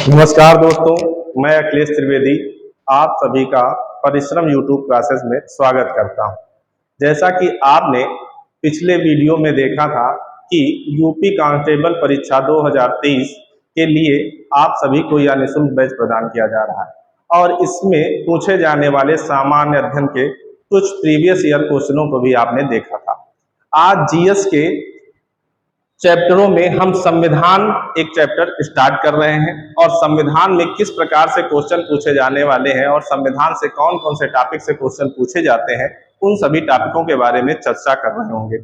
नमस्कार दोस्तों, मैं अखिलेश त्रिवेदी आप सभी का परिश्रम यूट्यूब क्लासेस में स्वागत करता हूं। जैसा कि आपने पिछले वीडियो में देखा था कि यूपी कांस्टेबल परीक्षा 2023 के लिए आप सभी को यह निःशुल्क बैच प्रदान किया जा रहा है और इसमें पूछे जाने वाले सामान्य अध्ययन के कुछ प्रीवियस ईयर क्वेश्चनों को भी आपने देखा था। आज जीएस के चैप्टरों में हम संविधान एक चैप्टर स्टार्ट कर रहे हैं और संविधान में किस प्रकार से क्वेश्चन पूछे जाने वाले हैं और संविधान से कौन कौन से टॉपिक से क्वेश्चन पूछे जाते हैं, उन सभी टॉपिकों के बारे में चर्चा कर रहे होंगे।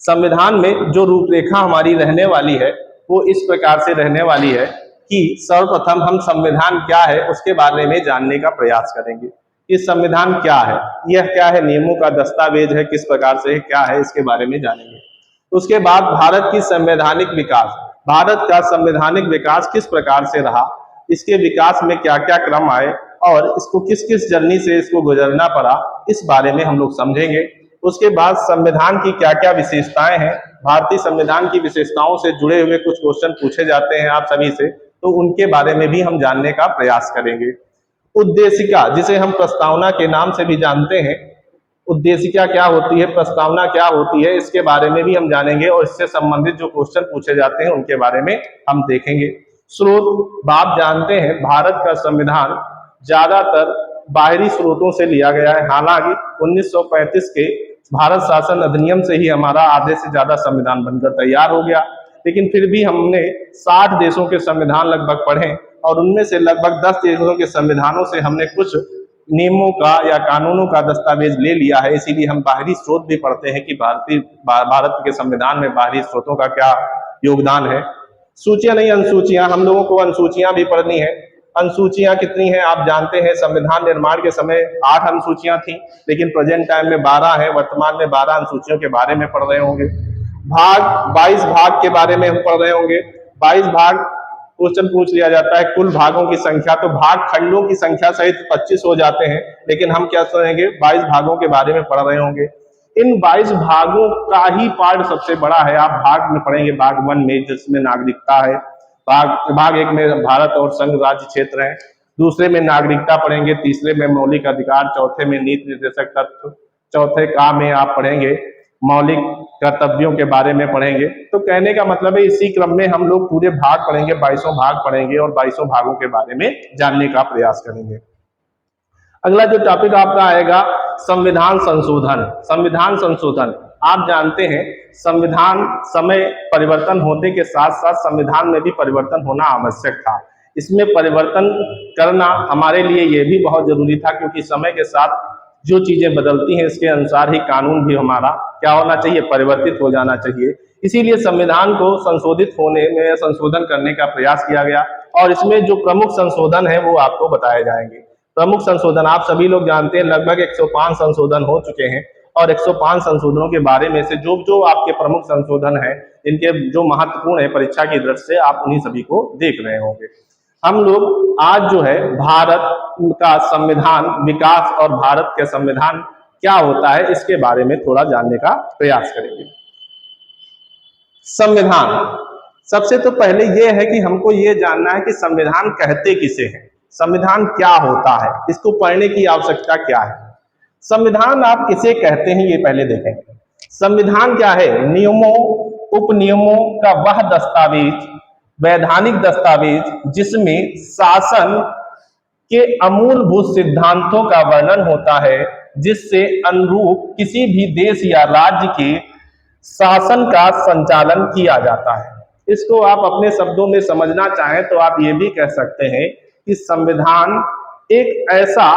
संविधान में जो रूपरेखा हमारी रहने वाली है वो इस प्रकार से रहने वाली है कि सर्वप्रथम हम संविधान क्या है उसके बारे में जानने का प्रयास करेंगे। इस संविधान क्या है, यह क्या है, नियमों का दस्तावेज है, किस प्रकार से क्या है, इसके बारे में जानेंगे। उसके बाद भारत की संवैधानिक विकास, भारत का संवैधानिक विकास किस प्रकार से रहा, इसके विकास में क्या क्या क्रम आए और इसको किस किस जर्नी से इसको गुजरना पड़ा, इस बारे में हम लोग समझेंगे। उसके बाद संविधान की क्या क्या विशेषताएं हैं, भारतीय संविधान की विशेषताओं से जुड़े हुए कुछ क्वेश्चन पूछे जाते हैं आप सभी से, तो उनके बारे में भी हम जानने का प्रयास करेंगे। उद्देशिका, जिसे हम प्रस्तावना के नाम से भी जानते हैं, उद्देशिका क्या होती है, प्रस्तावना क्या होती है, इसके बारे में भी हम जानेंगे और इससे संबंधित जो क्वेश्चन पूछे जाते हैं उनके बारे में हम देखेंगे। स्रोत, आप जानते हैं भारत का संविधान ज्यादातर बाहरी स्रोतों से लिया गया है। हालांकि 1935 के भारत शासन अधिनियम से ही हमारा आधे से ज्यादा संविधान बनकर तैयार हो गया, लेकिन फिर भी हमने 60 देशों के संविधान लगभग पढ़े और उनमें से लगभग 10 देशों के संविधानों से हमने कुछ नियमों का या कानूनों का दस्तावेज ले लिया है। इसीलिए हम बाहरी स्रोत भी पढ़ते हैं कि भारत के संविधान में बाहरी स्रोतों का क्या योगदान है। सूचियां नहीं अनुसूचियां, हम लोगों को अनुसूचियां भी पढ़नी है। अनुसूचियां कितनी हैं आप जानते हैं, संविधान निर्माण के समय 8 अनुसूचियां थी, लेकिन प्रेजेंट टाइम में 12 है। वर्तमान में 12 अनुसूचियों के बारे में पढ़ रहे होंगे। भाग, 22 भाग के बारे में हम पढ़ रहे होंगे। 22 भाग क्वेश्चन पूछ लिया जाता है। कुल भागों की संख्या, तो भाग खंडों की संख्या सहित 25 हो जाते हैं, लेकिन हम क्या सुनेंगे, 22 भागों के बारे में पढ़ रहे होंगे। इन 22 भागों का ही पार्ट सबसे बड़ा है। आप भाग में पढ़ेंगे, भाग 1 में जिसमें नागरिकता है, भाग 1 में भारत और संघ राज्य क्षेत्र है, दूसरे में नागरिकता पढ़ेंगे, तीसरे में मौलिक अधिकार, चौथे में नीति निर्देशक तत्व, चौथे का में आप पढ़ेंगे मौलिक कर्तव्यों के बारे में पढ़ेंगे। तो कहने का मतलब है इसी क्रम में हम लोग पूरे भाग पढ़ेंगे, 22 भाग पढ़ेंगे और 22 भागों के बारे में जानने का प्रयास करेंगे। अगला जो टॉपिक आपका आएगा, संविधान संशोधन। संविधान संशोधन, आप जानते हैं संविधान समय परिवर्तन होने के साथ साथ संविधान में भी परिवर्तन होना आवश्यक था। इसमें परिवर्तन करना हमारे लिए यह भी बहुत जरूरी था, क्योंकि समय के साथ जो चीजें बदलती हैं इसके अनुसार ही कानून भी हमारा क्या होना चाहिए, परिवर्तित हो जाना चाहिए। इसीलिए संविधान को संशोधित होने में संशोधन करने का प्रयास किया गया और इसमें जो प्रमुख संशोधन है वो आपको बताए जाएंगे। प्रमुख संशोधन आप सभी लोग जानते हैं, लगभग 105 संशोधन हो चुके हैं और 105 संशोधनों के बारे में से जो जो आपके प्रमुख संशोधन है, इनके जो महत्वपूर्ण है परीक्षा की दृष्टि से, आप उन्हीं सभी को देख रहे होंगे। हम लोग आज जो है भारत का संविधान विकास और भारत के संविधान क्या होता है इसके बारे में थोड़ा जानने का प्रयास करेंगे। संविधान, सबसे तो पहले यह है कि हमको ये जानना है कि संविधान कहते किसे हैं, संविधान क्या होता है, इसको पढ़ने की आवश्यकता क्या है। संविधान आप किसे कहते हैं ये पहले देखें। संविधान क्या है, नियमों उपनियमों का वह दस्तावेज, वैधानिक दस्तावेज जिसमें शासन के अमूलभूत सिद्धांतों का वर्णन होता है, जिससे अनुरूप किसी भी देश या राज्य के शासन का संचालन किया जाता है। इसको आप अपने शब्दों में समझना चाहें तो आप ये भी कह सकते हैं कि संविधान एक ऐसा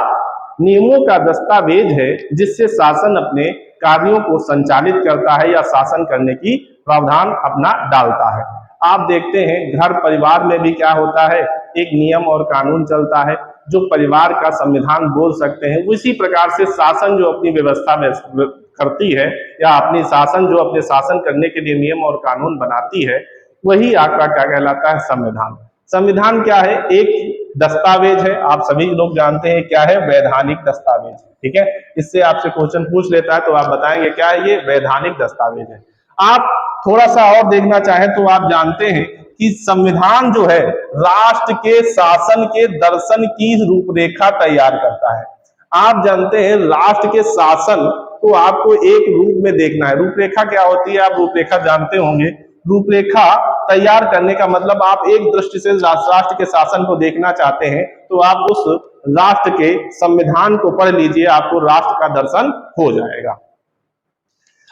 नियमों का दस्तावेज है जिससे शासन अपने कार्यों को संचालित करता है या शासन करने की प्रावधान अपना डालता है। आप देखते हैं घर परिवार में भी क्या होता है, एक नियम और कानून चलता है जो परिवार का संविधान बोल सकते हैं। उसी प्रकार से शासन जो अपनी व्यवस्था में करती है या अपनी शासन जो अपने शासन करने के लिए नियम और कानून बनाती है, वही आपका क्या कहलाता है, संविधान। संविधान क्या है, एक दस्तावेज है, आप सभी लोग जानते हैं क्या है, वैधानिक दस्तावेज। ठीक है, इससे आपसे क्वेश्चन पूछ लेता है तो आप बताएंगे क्या है, ये वैधानिक दस्तावेज है। आप थोड़ा सा और देखना चाहें तो आप जानते हैं कि संविधान जो है राष्ट्र के शासन के दर्शन की रूपरेखा तैयार करता है। आप जानते हैं राष्ट्र के शासन को आपको एक रूप में देखना है। रूपरेखा क्या होती है, आप रूपरेखा जानते होंगे। रूपरेखा तैयार करने का मतलब आप एक दृष्टि से राष्ट्र के शासन को देखना चाहते हैं तो आप उस राष्ट्र के संविधान को पढ़ लीजिए, आपको राष्ट्र का दर्शन हो जाएगा।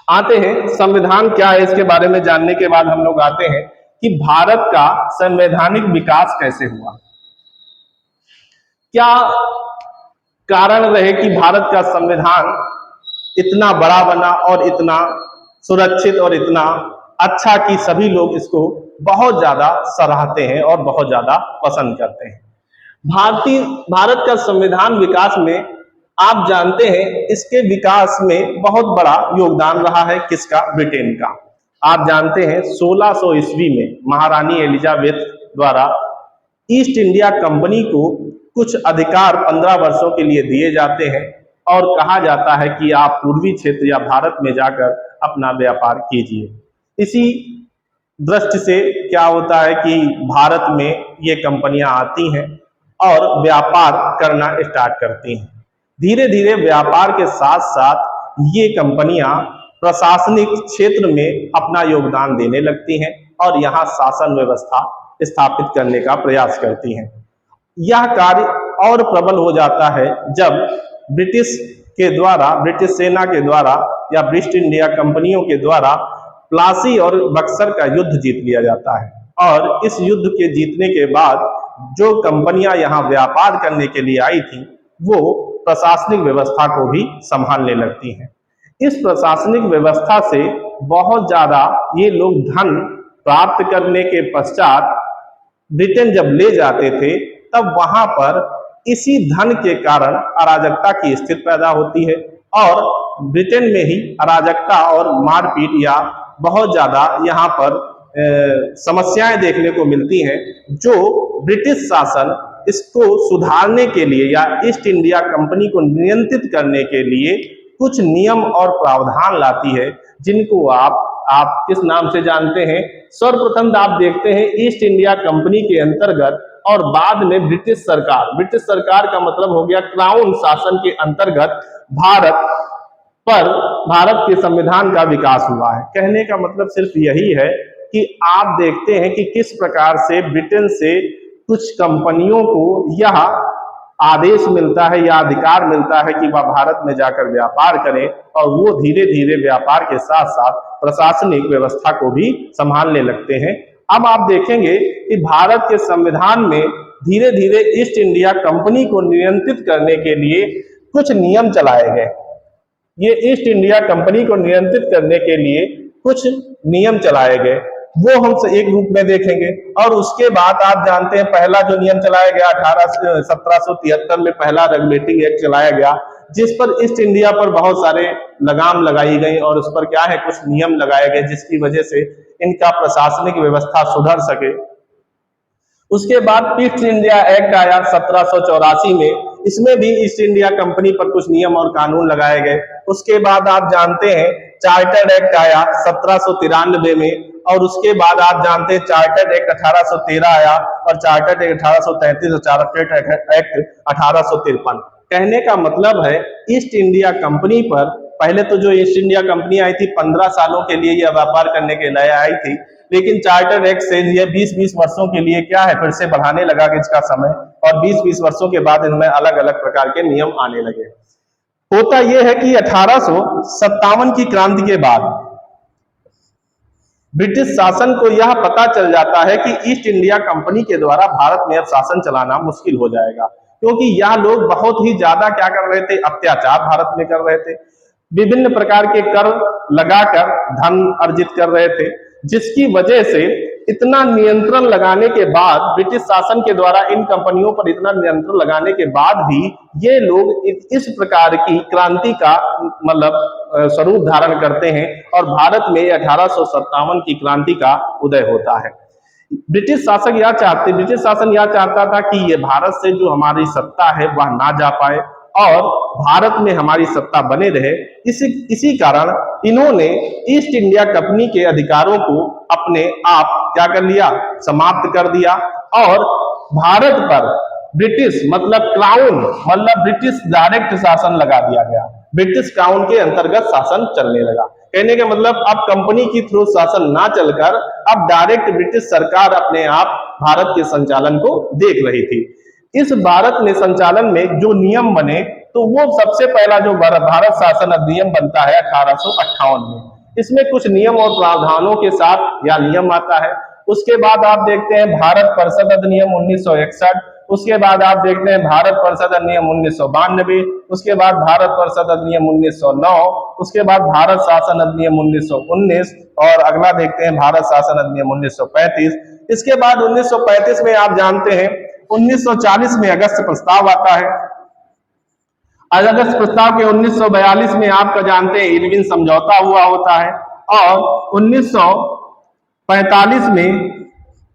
आते हैं संविधान क्या है, इसके बारे में जानने के बाद हम लोग आते हैं कि भारत का संवैधानिक विकास कैसे हुआ, क्या कारण रहे कि भारत का संविधान इतना बड़ा बना और इतना सुरक्षित और इतना अच्छा कि सभी लोग इसको बहुत ज्यादा सराहते हैं और बहुत ज्यादा पसंद करते हैं। भारत का संविधान विकास में आप जानते हैं इसके विकास में बहुत बड़ा योगदान रहा है किसका, ब्रिटेन का। आप जानते हैं 1600 ईस्वी में महारानी एलिजाबेथ द्वारा ईस्ट इंडिया कंपनी को कुछ अधिकार 15 वर्षों के लिए दिए जाते हैं और कहा जाता है कि आप पूर्वी क्षेत्र या भारत में जाकर अपना व्यापार कीजिए। इसी दृष्टि से क्या होता है कि भारत में ये कंपनियां आती हैं और व्यापार करना स्टार्ट करती हैं। धीरे धीरे व्यापार के साथ साथ ये कंपनियां प्रशासनिक क्षेत्र में अपना योगदान देने लगती हैं और यहाँ शासन व्यवस्था स्थापित करने का प्रयास करती हैं। यह कार्य और प्रबल हो जाता है जब ब्रिटिश सेना के द्वारा या ईस्ट इंडिया कंपनियों के द्वारा प्लासी और बक्सर का युद्ध जीत लिया जाता है और इस युद्ध के जीतने के बाद जो कंपनियां यहाँ व्यापार करने के लिए आई थी वो प्रशासनिक व्यवस्था को भी संभालने लगती हैं। इस प्रशासनिक व्यवस्था से बहुत ज्यादा ये लोग धन प्राप्त करने के पश्चात ब्रिटेन जब ले जाते थे तब वहां पर इसी धन के कारण अराजकता की स्थिति पैदा होती है और ब्रिटेन में ही अराजकता और मारपीट या बहुत ज्यादा यहाँ पर समस्याएं देखने को मिलती हैं, जो ब्रिटिश शासन इसको सुधारने के लिए या ईस्ट इंडिया कंपनी को नियंत्रित करने के लिए कुछ नियम और प्रावधान लाती है, जिनको आप किस नाम से जानते हैं। सर्वप्रथम आप देखते हैं ईस्ट इंडिया कंपनी के अंतर्गत और बाद में ब्रिटिश सरकार का मतलब हो गया क्राउन शासन के अंतर्गत भारत के संविधान का विकास हुआ है। कहने का मतलब सिर्फ यही है कि आप देखते हैं कि किस प्रकार से ब्रिटेन से कुछ कंपनियों को यह आदेश मिलता है या अधिकार मिलता है कि वह भारत में जाकर व्यापार करें और वो धीरे धीरे व्यापार के साथ साथ प्रशासनिक व्यवस्था को भी संभालने लगते हैं। अब आप देखेंगे कि भारत के संविधान में धीरे धीरे ईस्ट इंडिया कंपनी को नियंत्रित करने के लिए कुछ नियम चलाए गए। ये ईस्ट इंडिया कंपनी को नियंत्रित करने के लिए कुछ नियम चलाए गए, वो हम एक रूप में देखेंगे। और उसके बाद आप जानते हैं पहला जो नियम चलाया गया 1773 में पहला रेगुलेटिंग एक्ट चलाया गया, जिस पर ईस्ट इंडिया पर बहुत सारे लगाम लगाई गई और उस पर क्या है कुछ नियम लगाए गए जिसकी वजह से इनका प्रशासनिक व्यवस्था सुधर सके। उसके बाद ईस्ट इंडिया एक्ट आया 1784 में, इसमें भी ईस्ट इंडिया कंपनी पर कुछ नियम और कानून लगाए गए। उसके बाद आप जानते हैं चार्टर्ड एक्ट आया 1793 में और उसके बाद आप जानते हैं चार्टर्ड एक्ट 1813 आया और चार्टर्ड एक्ट 1833 और चार्टर्ड एक्ट 1853। कहने का मतलब है ईस्ट इंडिया कंपनी पर पहले तो जो ईस्ट इंडिया कंपनी आई थी 15 सालों के लिए यह व्यापार करने के लिए आई थी, लेकिन चार्टर्ड एक्ट से यह 20-20 वर्षों के लिए क्या है फिर से बढ़ाने लगा इसका समय और 20-20 वर्षों के बाद इनमें अलग अलग प्रकार के नियम आने लगे। होता यह है कि 1857 की क्रांति के बाद ब्रिटिश शासन को यह पता चल जाता है कि ईस्ट इंडिया कंपनी के द्वारा भारत में अब शासन चलाना मुश्किल हो जाएगा, क्योंकि यह लोग बहुत ही ज्यादा क्या कर रहे थे, अत्याचार भारत में कर रहे थे, विभिन्न प्रकार के कर लगाकर धन अर्जित कर रहे थे, जिसकी वजह से इतना नियंत्रण लगाने के बाद ब्रिटिश शासन के द्वारा इन कंपनियों पर इतना नियंत्रण लगाने के बाद भी ये लोग इस प्रकार की क्रांति का मतलब स्वरूप धारण करते हैं और भारत में 1857 की क्रांति का उदय होता है। ब्रिटिश शासन यह चाहता था कि ये भारत से जो हमारी सत्ता है वह ना जा पाए और भारत में हमारी सत्ता बने रहे। इसी कारण इन्होंने ईस्ट इंडिया कंपनी के अधिकारों को अपने आप क्या कर लिया, समाप्त कर दिया और भारत पर ब्रिटिश मतलब क्राउन मतलब ब्रिटिश डायरेक्ट शासन लगा दिया गया। ब्रिटिश क्राउन के अंतर्गत शासन चलने लगा। कहने का मतलब अब कंपनी की थ्रू शासन ना चलकर अब डायरेक्ट ब्रिटिश सरकार अपने आप भारत के संचालन को देख रही थी। इस भारत में संचालन में जो नियम बने तो वो सबसे पहला जो भारत शासन अधिनियम बनता है 1858 में। इसमें कुछ नियम और प्रावधानों के साथ यह नियम आता है। उसके बाद आप देखते हैं भारत परिषद अधिनियम 1961, उसके बाद आप देखते हैं भारत परिषद अधिनियम 1992, उसके बाद भारत परिषद अधिनियम 1909, उसके बाद भारत शासन अधिनियम 1919 और अगला देखते हैं भारत शासन अधिनियम 1935। इसके बाद 1935 में आप जानते हैं 1940 में अगस्त प्रस्ताव आता है। अगस्त प्रस्ताव के 1942 में आपका जानते हैं इरविन समझौता हुआ होता है और 1945 में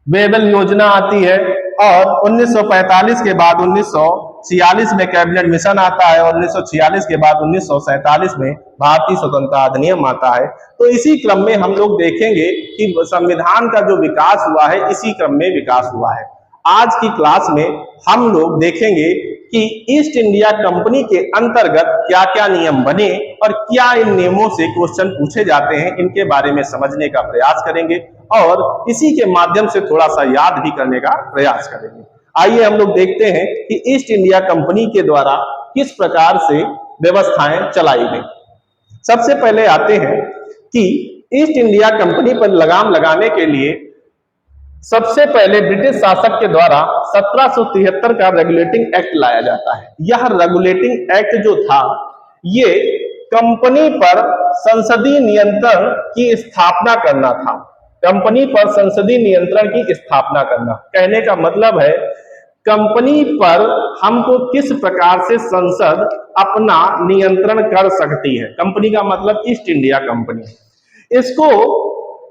वेबल योजना आती है और 1945 के बाद 1946 में कैबिनेट मिशन आता है और 1946 के बाद 1947 में भारतीय स्वतंत्रता अधिनियम आता है। तो इसी क्रम में हम लोग देखेंगे कि संविधान का जो विकास हुआ है इसी क्रम में विकास हुआ है। आज की क्लास में हम लोग देखेंगे कि ईस्ट इंडिया कंपनी के अंतर्गत क्या क्या नियम बने और क्या इन नियमों से क्वेश्चन पूछे जाते हैं, इनके बारे में समझने का प्रयास करेंगे और इसी के माध्यम से थोड़ा सा याद भी करने का प्रयास करेंगे। आइए हम लोग देखते हैं कि ईस्ट इंडिया कंपनी के द्वारा किस प्रकार से व्यवस्थाएं चलाई गई। सबसे पहले आते हैं कि ईस्ट इंडिया कंपनी पर लगाम लगाने के लिए सबसे पहले ब्रिटिश शासक के द्वारा 1773 का रेगुलेटिंग एक्ट लाया जाता है। यह रेगुलेटिंग एक्ट जो था ये कंपनी पर संसदीय नियंत्रण की स्थापना करना था। कंपनी पर संसदीय नियंत्रण की स्थापना करना कहने का मतलब है कंपनी पर हमको किस प्रकार से संसद अपना नियंत्रण कर सकती है। कंपनी का मतलब ईस्ट इंडिया कंपनी। इसको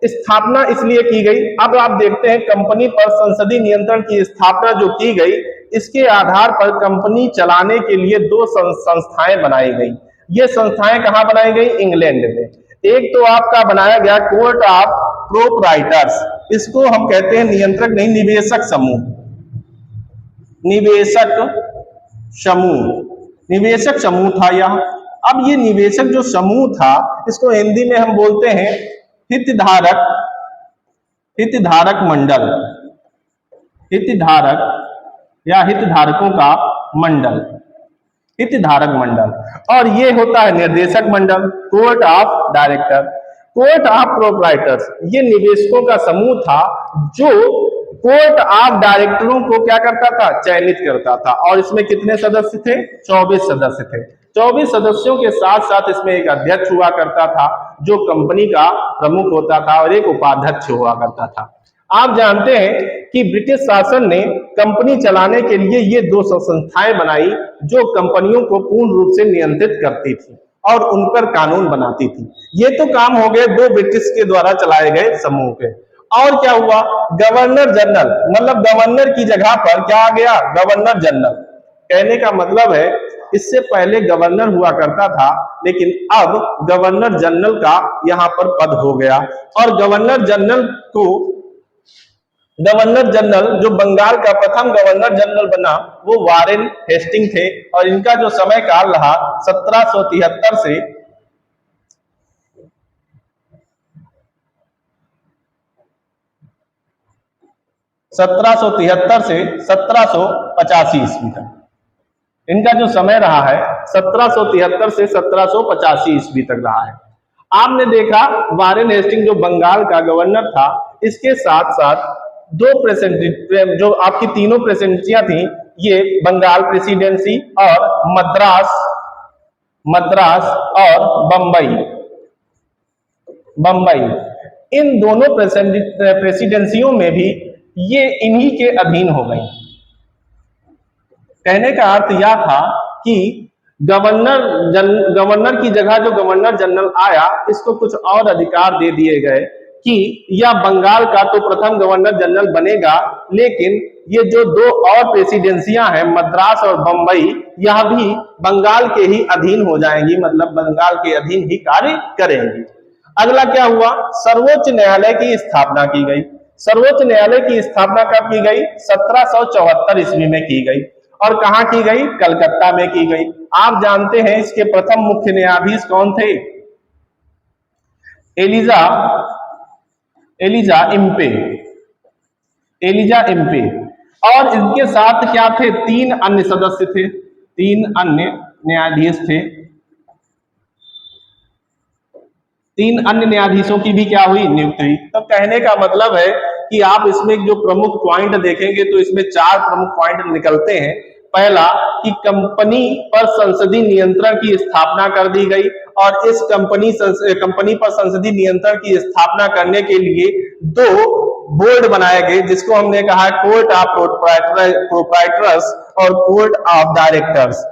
स्थापना इसलिए की गई। अब आप देखते हैं कंपनी पर संसदीय नियंत्रण की स्थापना जो की गई इसके आधार पर कंपनी चलाने के लिए दो संस्थाएं बनाई गई। ये संस्थाएं कहां बनाई गई? इंग्लैंड में। एक तो आपका बनाया गया कोर्ट ऑफ प्रोप्राइटर्स, इसको हम कहते हैं नियंत्रक नहीं निवेशक समूह। निवेशक समूह था यह। अब ये निवेशक जो समूह था इसको हिंदी में हम बोलते हैं हितधारक मंडल, हितधारक या हितधारकों का मंडल, हितधारक मंडल। और ये होता है निर्देशक मंडल, court of director. Court of proprietors ये निवेशकों का समूह था जो कोर्ट ऑफ डायरेक्टरों को क्या करता था? चयनित करता था। और इसमें कितने सदस्य थे? 24 सदस्य थे। 24 सदस्यों के साथ साथ इसमें एक अध्यक्ष हुआ करता था जो कंपनी का प्रमुख होता था और एक उपाध्यक्ष हुआ करता था। आप जानते हैं कि ब्रिटिश शासन ने कंपनी चलाने के लिए ये दो संस्थाएं बनाई जो कंपनियों को पूर्ण रूप से नियंत्रित करती थी और उन पर कानून बनाती थी। ये तो काम हो गए दो ब्रिटिश के द्वारा चलाए गए समूह के। और क्या हुआ? गवर्नर जनरल मतलब गवर्नर की जगह पर क्या आ गया? Governor general. कहने का मतलब है इससे पहले गवर्नर हुआ करता था लेकिन अब गवर्नर जनरल का यहां पर पद हो गया। और गवर्नर जनरल जो बंगाल का प्रथम गवर्नर जनरल बना वो वारेन हेस्टिंग थे और इनका जो समय काल रहा 1773 से 1785 ईस्वी तक। इनका जो समय रहा है 1773 से 1785 ईस्वी तक रहा है। आपने देखा वारेन हेस्टिंग जो बंगाल का गवर्नर था इसके साथ साथ दो प्रेसिडेंट जो आपकी तीनों प्रेसिडेंसियां थी ये बंगाल प्रेसिडेंसी और मद्रास और बंबई इन दोनों प्रेसिडेंसियों में भी ये इन्हीं के अधीन हो गई। कहने का अर्थ यह था कि गवर्नर की जगह जो गवर्नर जनरल आया इसको कुछ और अधिकार दे दिए गए कि यह बंगाल का तो प्रथम गवर्नर जनरल बनेगा लेकिन ये जो दो और प्रेसिडेंसियां हैं मद्रास और बंबई यह भी बंगाल के ही अधीन हो जाएंगी, मतलब बंगाल के अधीन ही कार्य करेंगी। अगला क्या हुआ, सर्वोच्च न्यायालय की स्थापना की गई। सर्वोच्च न्यायालय की स्थापना कब की गई, 1774 ईस्वी में की गई। और कहां की गई, कलकत्ता में की गई। आप जानते हैं इसके प्रथम मुख्य न्यायाधीश कौन थे, Elijah Elijah Impey, Elijah Impey. और इनके साथ क्या थे, 3 अन्य सदस्य थे, 3 अन्य न्यायाधीश थे। 3 अन्य न्यायाधीशों की भी क्या हुई, नियुक्ति हुई। तो कहने का मतलब है कि आप इसमें जो प्रमुख पॉइंट देखेंगे तो इसमें 4 प्रमुख पॉइंट निकलते हैं। पहला कि कंपनी पर संसदीय नियंत्रण की स्थापना कर दी गई, और इस कंपनी पर संसदीय नियंत्रण की स्थापना करने के लिए 2 बोर्ड बनाए गए, जिसको हमने कहा कोर्ट ऑफ प्रोप्राइटर्स और कोर्ट ऑफ डायरेक्टर्स।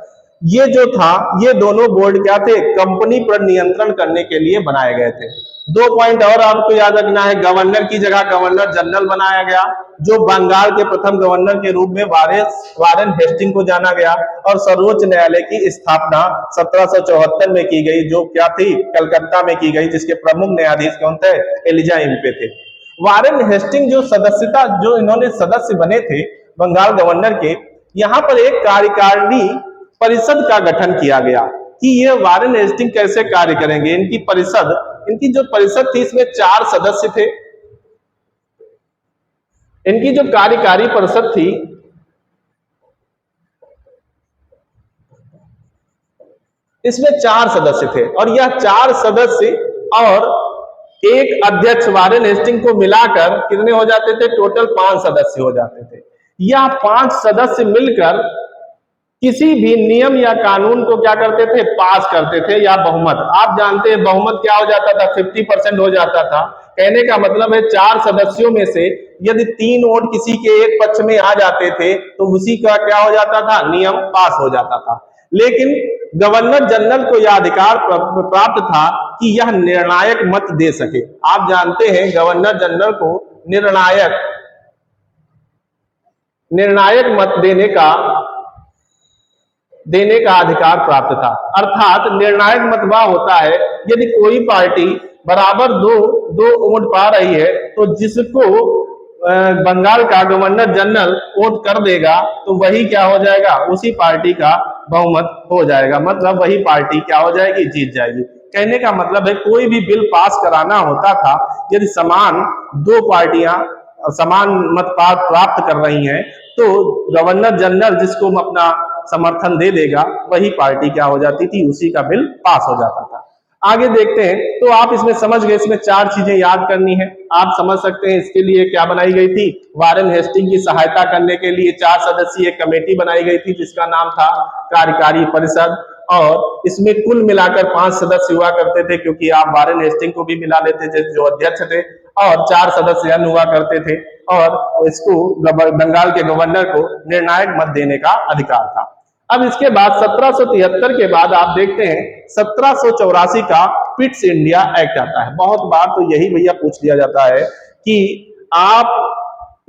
ये जो था, ये दोनों बोर्ड क्या थे, कंपनी पर नियंत्रण करने के लिए बनाए गए थे। 2 पॉइंट और आपको याद रखना है, गवर्नर की जगह गवर्नर जनरल बनाया गया, जो बंगाल के प्रथम गवर्नर के रूप में वारेन हेस्टिंग को जाना गया। और सर्वोच्च न्यायालय की स्थापना 1774 में की गई, जो क्या थी, कलकत्ता में की गई, जिसके प्रमुख न्यायाधीश कौन थे, एलिजा इम्पे थे। वारेन हेस्टिंग जो इन्होंने सदस्य बने थे बंगाल गवर्नर के, यहाँ पर एक कार्यकारिणी परिषद का गठन किया गया कि ये वारेन हेस्टिंग कैसे कार्य करेंगे। इनकी जो परिषद थी, इसमें 4 सदस्य थे। इनकी जो कार्यकारी परिषद थी, इसमें 4 सदस्य थे, और यह 4 सदस्य और एक अध्यक्ष वारेन हेस्टिंग को मिलाकर कितने हो जाते थे, टोटल 5 सदस्य हो जाते थे। यह 5 सदस्य मिलकर किसी भी नियम या कानून को क्या करते थे, पास करते थे, या बहुमत। आप जानते हैं बहुमत क्या हो जाता था, 50% हो जाता था। कहने का मतलब है 4 सदस्यों में से यदि 3 वोट किसी के एक पक्ष में आ जाते थे तो उसी का क्या हो जाता था, नियम पास हो जाता था। लेकिन गवर्नर जनरल को यह अधिकार प्राप्त था कि यह निर्णायक मत दे सके। आप जानते हैं गवर्नर जनरल को निर्णायक मत देने का अधिकार प्राप्त था। अर्थात निर्णायक मत वह होता है यदि कोई पार्टी बराबर दो वोट पा रही है, तो जिसको बंगाल का गवर्नर जनरल वोट कर देगा तो वही क्या हो जाएगा, उसी पार्टी का बहुमत हो जाएगा। मतलब वही पार्टी क्या हो जाएगी, जीत जाएगी। कहने का मतलब है कोई भी बिल पास कराना होता था, यदि समान 2 पार्टियां समान मत प्राप्त कर रही हैं, तो गवर्नर जनरल जिसको अपना समर्थन दे देगा वही पार्टी क्या हो जाती थी, उसी का बिल पास हो जाता था। आगे देखते हैं। तो आप इसमें समझ गए, इसमें 4 चीजें याद करनी है। आप समझ सकते हैं इसके लिए क्या बनाई गई थी, वारेन हेस्टिंग की सहायता करने के लिए 4 सदस्यीय एक कमेटी बनाई गई थी, जिसका नाम था कार्यकारी परिषद। और इसमें कुल मिलाकर 5 सदस्य हुआ करते थे, क्योंकि आप वारेन हेस्टिंग को भी मिला लेते थे जो अध्यक्ष थे, और 4 सदस्य अन्य हुआ करते थे। और इसको बंगाल के गवर्नर को निर्णायक मत देने का अधिकार था। अब इसके बाद 1773 के बाद आप देखते हैं 1784 का पिट्स इंडिया एक्ट आता है। बहुत बार तो यही भैया पूछ लिया जाता है कि आप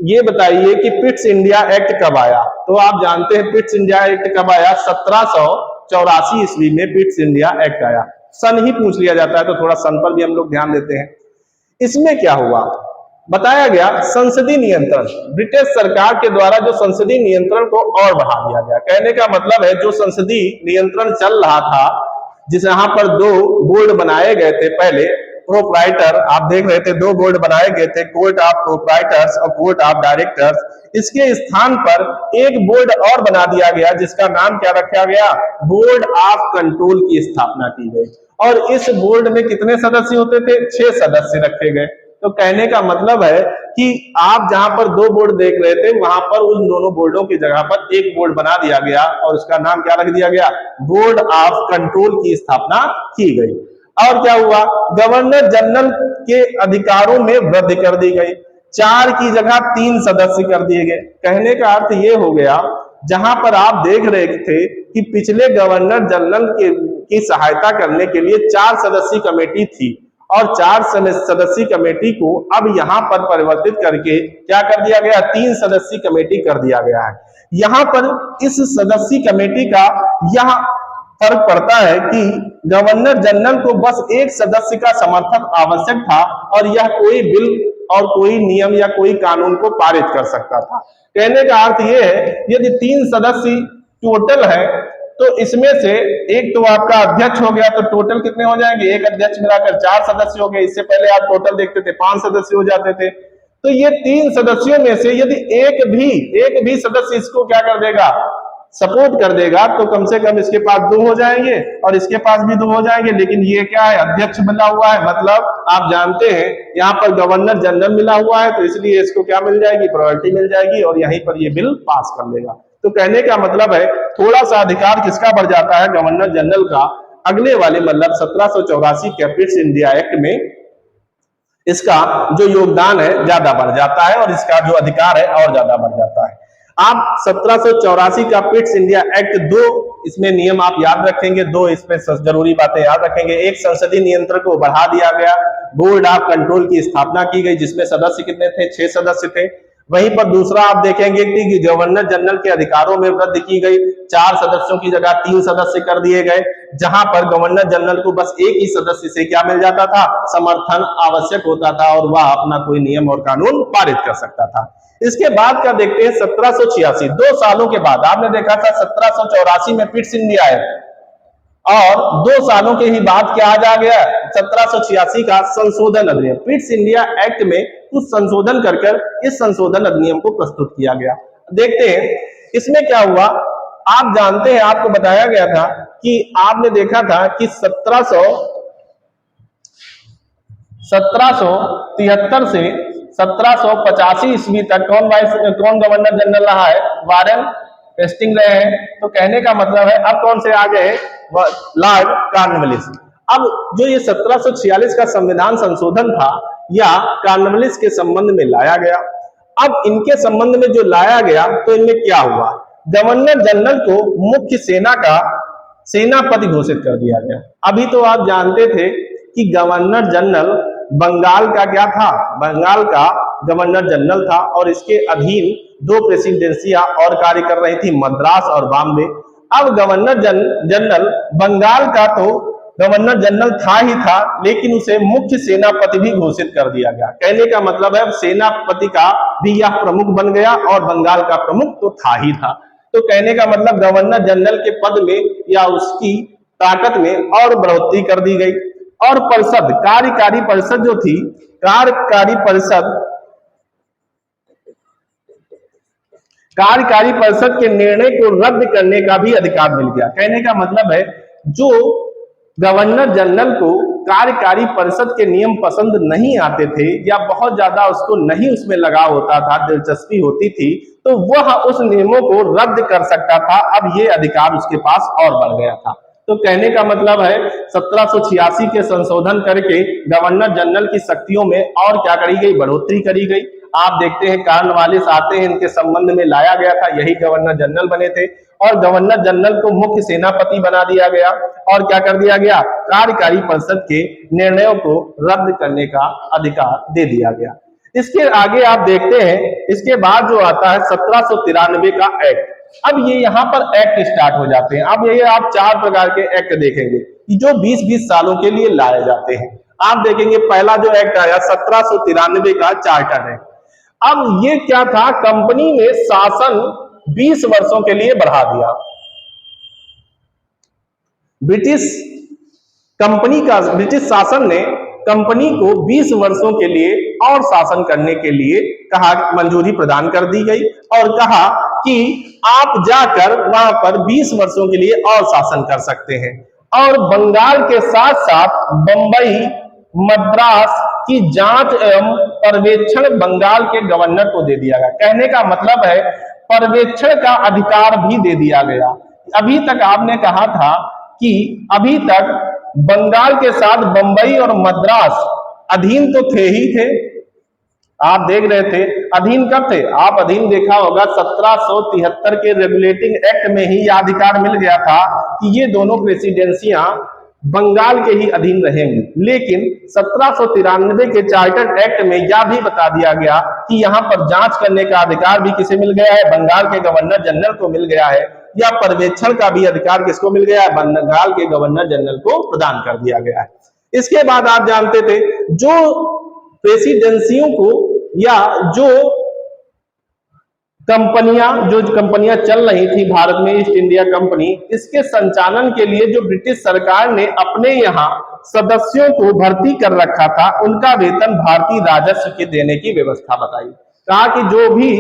ये बताइए कि पिट्स इंडिया एक्ट कब आया। तो आप जानते हैं पिट्स इंडिया एक्ट कब आया, 1784 ईस्वी में पिट्स इंडिया एक्ट आया। सन ही पूछ लिया जाता है, तो थोड़ा सन पर भी हम लोग ध्यान देते हैं। इसमें क्या हुआ, बताया गया संसदीय नियंत्रण, ब्रिटिश सरकार के द्वारा जो संसदीय नियंत्रण को और बढ़ा दिया गया। कहने का मतलब है जो संसदीय नियंत्रण चल रहा था, जिस यहाँ पर 2 बोर्ड बनाए गए थे, पहले प्रोप्राइटर, आप देख रहे थे 2 बोर्ड बनाए गए थे, कोर्ट ऑफ प्रोप्राइटर्स और कोर्ट ऑफ डायरेक्टर्स। इसके स्थान पर एक बोर्ड और बना दिया गया, जिसका नाम क्या रखा गया, बोर्ड ऑफ कंट्रोल की स्थापना की गई। और इस बोर्ड में कितने सदस्य होते थे, 6 सदस्य रखे गए। तो कहने का मतलब है कि आप जहां पर 2 बोर्ड देख रहे थे, वहां पर उन दोनों बोर्डों की जगह पर एक बोर्ड बना दिया गया, और उसका नाम क्या रख दिया गया, बोर्ड ऑफ कंट्रोल की स्थापना की गई। और क्या हुआ, गवर्नर जनरल के अधिकारों में वृद्धि कर दी गई, 4 की जगह 3 सदस्य कर दिए गए। कहने का अर्थ ये हो गया, जहां पर आप देख रहे थे कि पिछले गवर्नर जनरल की सहायता करने के लिए 4 सदस्यीय कमेटी थी, और 4 सदस्यीय कमेटी को अब यहां पर परिवर्तित करके क्या कर दिया गया, 3 सदस्यीय कमेटी कर दिया गया है। यहां पर इस सदस्यीय कमेटी का यह फर्क पड़ता है कि गवर्नर जनरल को बस एक सदस्य का समर्थन आवश्यक था और यह कोई बिल और कोई नियम या कोई कानून को पारित कर सकता था। कहने का अर्थ यह है यदि 3 सदस्य टोटल है तो इसमें से एक तो आपका अध्यक्ष हो गया, तो टोटल कितने हो जाएंगे, एक अध्यक्ष मिलाकर 4 सदस्य हो गए। इससे पहले आप टोटल देखते थे 5 सदस्य हो जाते थे। तो ये 3 सदस्यों में से यदि एक भी सदस्य इसको क्या कर देगा, सपोर्ट कर देगा, तो कम से कम इसके पास 2 हो जाएंगे और इसके पास भी 2 हो जाएंगे। लेकिन ये क्या है, अध्यक्ष मिला हुआ है, मतलब आप जानते हैं यहाँ पर गवर्नर जनरल मिला हुआ है, तो इसलिए इसको क्या मिल जाएगी, प्रायोरिटी मिल जाएगी और यहीं पर ये बिल पास कर लेगा। तो कहने का मतलब है थोड़ा सा अधिकार किसका बढ़ जाता है, गवर्नर जनरल का, अगले वाले मतलब 1784 कैपिटल्स इंडिया एक्ट में इसका जो योगदान है ज्यादा बढ़ जाता है और इसका जो अधिकार है और ज्यादा बढ़ जाता है। आप 1784 का पिट्स इंडिया एक्ट 2 इसमें नियम आप याद रखेंगे, 2 इसमें जरूरी बातें याद रखेंगे। एक, संसदीय नियंत्रण को बढ़ा दिया गया, बोर्ड ऑफ कंट्रोल की स्थापना की गई जिसमें सदस्य कितने थे, 6 सदस्य थे। वहीं पर दूसरा आप देखेंगे कि गवर्नर जनरल के अधिकारों में वृद्धि की गई, 4 सदस्यों की जगह 3 सदस्य कर दिए गए, जहां पर गवर्नर जनरल को बस एक ही सदस्य से क्या मिल जाता था, समर्थन आवश्यक होता था और वह अपना कोई नियम और कानून पारित कर सकता था। इसके बाद का देखते हैं 1786, 2 सालों के बाद आपने देखा था 1784 में पिट्स इंडिया एक्ट और 2 सालों के ही बाद क्या आ गया, 1786 का संशोधन अधिनियम। पिट्स इंडिया एक्ट में कुछ संशोधन कर इस संशोधन अधिनियम को प्रस्तुत किया गया। देखते हैं इसमें क्या हुआ। आप जानते हैं, आपको बताया गया था कि आपने देखा था कि 1773 से 1785 ईस्वी तक कौन गवर्नर जनरल रहा है, वारेन हेस्टिंग रहे हैं। तो कहने का मतलब है अब कौन से आ गए, लॉर्ड कॉर्नवालिस। अब जो ये 1746 का संविधान संशोधन था या कॉर्नवालिस के संबंध में लाया गया। अब इनके संबंध में जो लाया गया तो इनमें क्या हुआ, गवर्नर जनरल को मुख्य सेना का सेनापति घोषित कर दिया गया। अभी तो आप जानते थे कि गवर्नर जनरल बंगाल का क्या था, बंगाल का गवर्नर जनरल था और इसके अधीन 2 प्रेसिडेंसियां और कार्य कर रही थी, मद्रास और बॉम्बे। अब गवर्नर जनरल बंगाल का तो गवर्नर जनरल था ही था, लेकिन उसे मुख्य सेनापति भी घोषित कर दिया गया। कहने का मतलब है सेनापति का भी यह प्रमुख बन गया और बंगाल का प्रमुख तो था ही था। तो कहने का मतलब गवर्नर जनरल के पद में या उसकी ताकत में और बढ़ोतरी कर दी गई। और परिषद, कार्यकारी परिषद जो थी, कार्यकारी परिषद के निर्णय को रद्द करने का भी अधिकार मिल गया। कहने का मतलब है जो गवर्नर जनरल को कार्यकारी परिषद के नियम पसंद नहीं आते थे या बहुत ज्यादा उसको नहीं उसमें लगाव होता था, दिलचस्पी होती थी, तो वह उस नियमों को रद्द कर सकता था। अब ये अधिकार उसके पास और बढ़ गया था। तो कहने का मतलब है 1786 के संशोधन करके गवर्नर जनरल की शक्तियों में और क्या करी गई, बढ़ोतरी करी गई। आप देखते हैं कॉर्नवालिस आते हैं, इनके संबंध में लाया गया था, यही गवर्नर जनरल बने थे और गवर्नर जनरल को मुख्य सेनापति बना दिया गया और क्या कर दिया गया, कार्यकारी परिषद के निर्णयों को रद्द करने का अधिकार दे दिया गया। इसके आगे आप देखते हैं, इसके बाद जो आता है 1793 का एक्ट। अब ये यहाँ पर एक्ट स्टार्ट हो जाते हैं। अब ये आप 4 प्रकार के एक्ट देखेंगे जो 20-20 सालों के लिए लाए जाते हैं। आप देखेंगे पहला जो एक्ट आया 1793 का चार्टर एक्ट। अब ये क्या था, कंपनी ने शासन 20 वर्षों के लिए बढ़ा दिया। ब्रिटिश शासन ने कंपनी को 20 वर्षों के लिए और शासन करने के लिए कहा, मंजूरी प्रदान कर दी गई और कहा कि आप जाकर वहां पर 20 वर्षों के लिए और शासन कर सकते हैं। और बंगाल के साथ साथ बंबई, मद्रास की जांच एवं पर्यवेक्षण बंगाल के गवर्नर को दे दिया गया। कहने का मतलब है पर्यवेक्षण का अधिकार भी दे दिया गया। अभी तक आपने कहा था कि अभी तक बंगाल के साथ बंबई और मद्रास अधीन तो थे ही थे, आप देख रहे थे। अधीन कब थे, आप अधीन देखा होगा 1773 के रेगुलेटिंग एक्ट में ही यह अधिकार मिल गया था कि ये दोनों प्रेसिडेंसियां बंगाल के ही अधीन रहेंगी। लेकिन 1793 के चार्टर एक्ट में यह भी बता दिया गया कि यहां पर जांच करने का अधिकार भी किसे मिल गया है, बंगाल के गवर्नर जनरल को मिल गया है। या पर्यवेक्षण का भी अधिकार किसको मिल गया है? बंगाल के गवर्नर जनरल को प्रदान कर दिया गया है। इसके बाद आप जानते थे जो प्रेसिडेंसियों को या जो कंपनियां चल रही थी भारत में, ईस्ट इंडिया कंपनी, इसके संचालन के लिए जो ब्रिटिश सरकार ने अपने यहाँ सदस्यों को भर्ती कर रखा था, उनका वेतन भारतीय राजस्व के देने की व्यवस्था बताई। कहा कि जो भी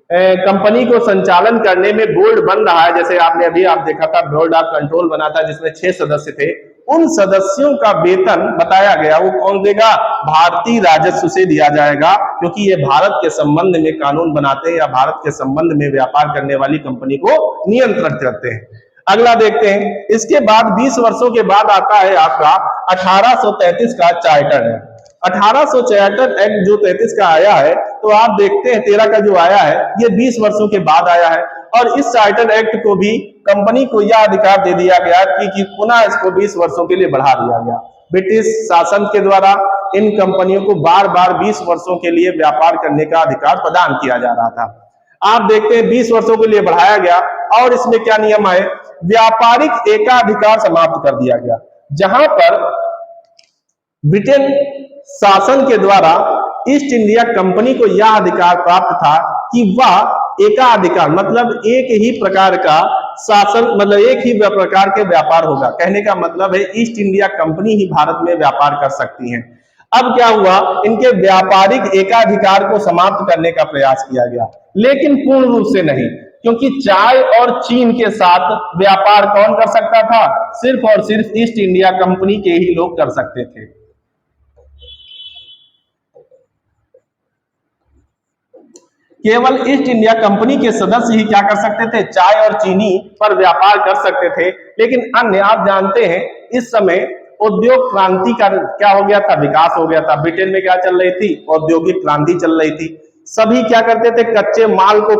कंपनी को संचालन करने में बोर्ड बन रहा है, जैसे आपने अभी आप देखा था बोर्ड ऑफ कंट्रोल बना था जिसमें 6 सदस्य थे, उन सदस्यों का वेतन बताया गया वो कौन देगा? भारतीय राजस्व से दिया जाएगा, क्योंकि ये भारत के संबंध में कानून बनाते हैं या भारत के संबंध में व्यापार करने वाली कंपनी को नियंत्रित करते हैं। अगला देखते हैं, इसके बाद 20 वर्षों के बाद आता है आपका 1833 का चार्टर एक्ट। 1876 एक्ट जो 33 का आया है, तो आप देखते हैं 13 का जो आया है ये 20 वर्षों के बाद आया है, और इस चार्टर एक्ट को भी कंपनी को यह अधिकार दे दिया गया कि पुनः इसको 20 वर्षों के लिए बढ़ा दिया गया। ब्रिटिश शासन के द्वारा इन कंपनियों को बार बार 20 वर्षों के लिए व्यापार करने का अधिकार प्रदान किया जा रहा था। आप देखते हैं 20 वर्षों के लिए बढ़ाया गया, और इसमें क्या नियम आए? व्यापारिक एकाधिकार समाप्त कर दिया गया। जहां पर ब्रिटेन शासन के द्वारा ईस्ट इंडिया कंपनी को यह अधिकार प्राप्त था कि वह एकाधिकार मतलब एक ही प्रकार का शासन, मतलब एक ही प्रकार के व्यापार होगा। कहने का मतलब है ईस्ट इंडिया कंपनी ही भारत में व्यापार कर सकती है। अब क्या हुआ? इनके व्यापारिक एकाधिकार को समाप्त करने का प्रयास किया गया, लेकिन पूर्ण रूप से नहीं, क्योंकि चाय और चीन के साथ व्यापार कौन कर सकता था? सिर्फ और सिर्फ ईस्ट इंडिया कंपनी के ही लोग कर सकते थे। केवल ईस्ट इंडिया कंपनी के सदस्य ही क्या कर सकते थे? चाय और चीनी पर व्यापार कर सकते थे। लेकिन अन्य, आप जानते हैं इस समय उद्योग क्रांति का क्या हो गया था? विकास हो गया था। ब्रिटेन में क्या चल रही थी? औद्योगिक क्रांति चल रही थी। सभी क्या करते थे? कच्चे माल को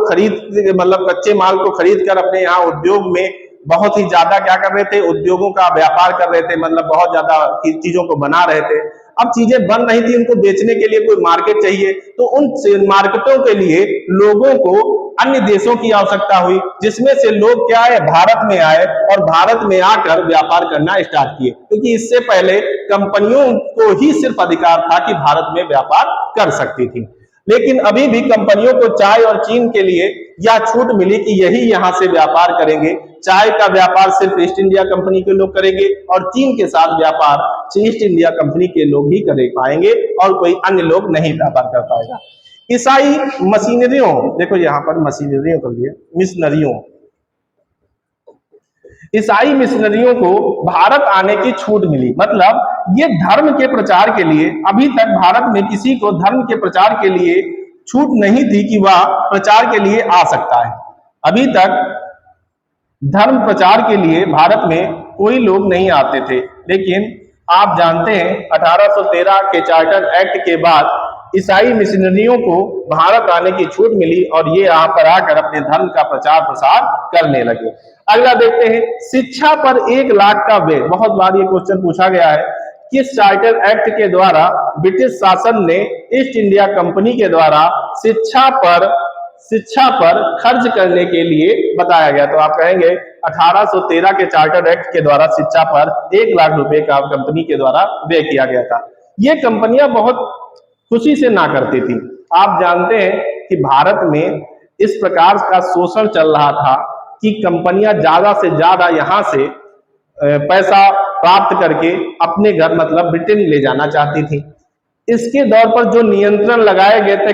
खरीद कर अपने यहाँ उद्योग में बहुत ही ज्यादा क्या कर रहे थे? उद्योगों का व्यापार कर रहे थे, मतलब बहुत ज्यादा चीजों को बना रहे थे। अब चीजें बन रही थी, उनको बेचने के लिए कोई मार्केट चाहिए, तो उन मार्केटों के लिए लोगों को अन्य देशों की आवश्यकता हुई, जिसमें से लोग क्या है? भारत में आए और भारत में आकर व्यापार करना स्टार्ट किए, क्योंकि इससे पहले कंपनियों को ही सिर्फ अधिकार था कि भारत में व्यापार कर सकती थी। लेकिन अभी भी कंपनियों को चाय और चीन के लिए यह छूट मिली कि यही यहां से व्यापार करेंगे। चाय का व्यापार सिर्फ ईस्ट इंडिया कंपनी के लोग करेंगे, और चीन के साथ व्यापार ईस्ट इंडिया कंपनी के लोग ही कर पाएंगे, और कोई अन्य लोग नहीं व्यापार कर पाएगा। ईसाई मशीनरियों, देखो यहाँ पर मशीनरियों के लिए ईसाई मिशनरियों को भारत आने की छूट मिली। मतलब ये धर्म के प्रचार के लिए, अभी तक भारत में किसी को धर्म के प्रचार के लिए छूट नहीं थी कि वह प्रचार के लिए आ सकता है। अभी तक धर्म प्रचार के लिए भारत में कोई लोग नहीं आते थे। लेकिन आप जानते हैं 1813 के चार्टर एक्ट के बाद ईसाई मिशनरियों को भारत आने की छूट मिली, और ये यहाँ पर आकर अपने धर्म का प्रचार प्रसार करने लगे। अगला देखते हैं, शिक्षा पर 1 लाख का व्यय। बहुत बार ये क्वेश्चन पूछा गया है, किस चार्टर एक्ट के द्वारा ब्रिटिश शासन ने ईस्ट इंडिया कंपनी के द्वारा शिक्षा पर खर्च करने के लिए बताया गया? तो आप कहेंगे 1813 के चार्टर एक्ट के द्वारा शिक्षा पर 1 लाख रुपए का कंपनी के द्वारा व्यय किया गया था। ये कंपनियां बहुत खुशी से ना करती थी। आप जानते हैं कि भारत में इस प्रकार का शोषण चल रहा था कि कंपनियां ज्यादा से ज्यादा यहां से पैसा प्राप्त करके अपने घर, मतलब ब्रिटेन ले जाना चाहती थी। इसके दौर पर जो नियंत्रण लगाए गए थे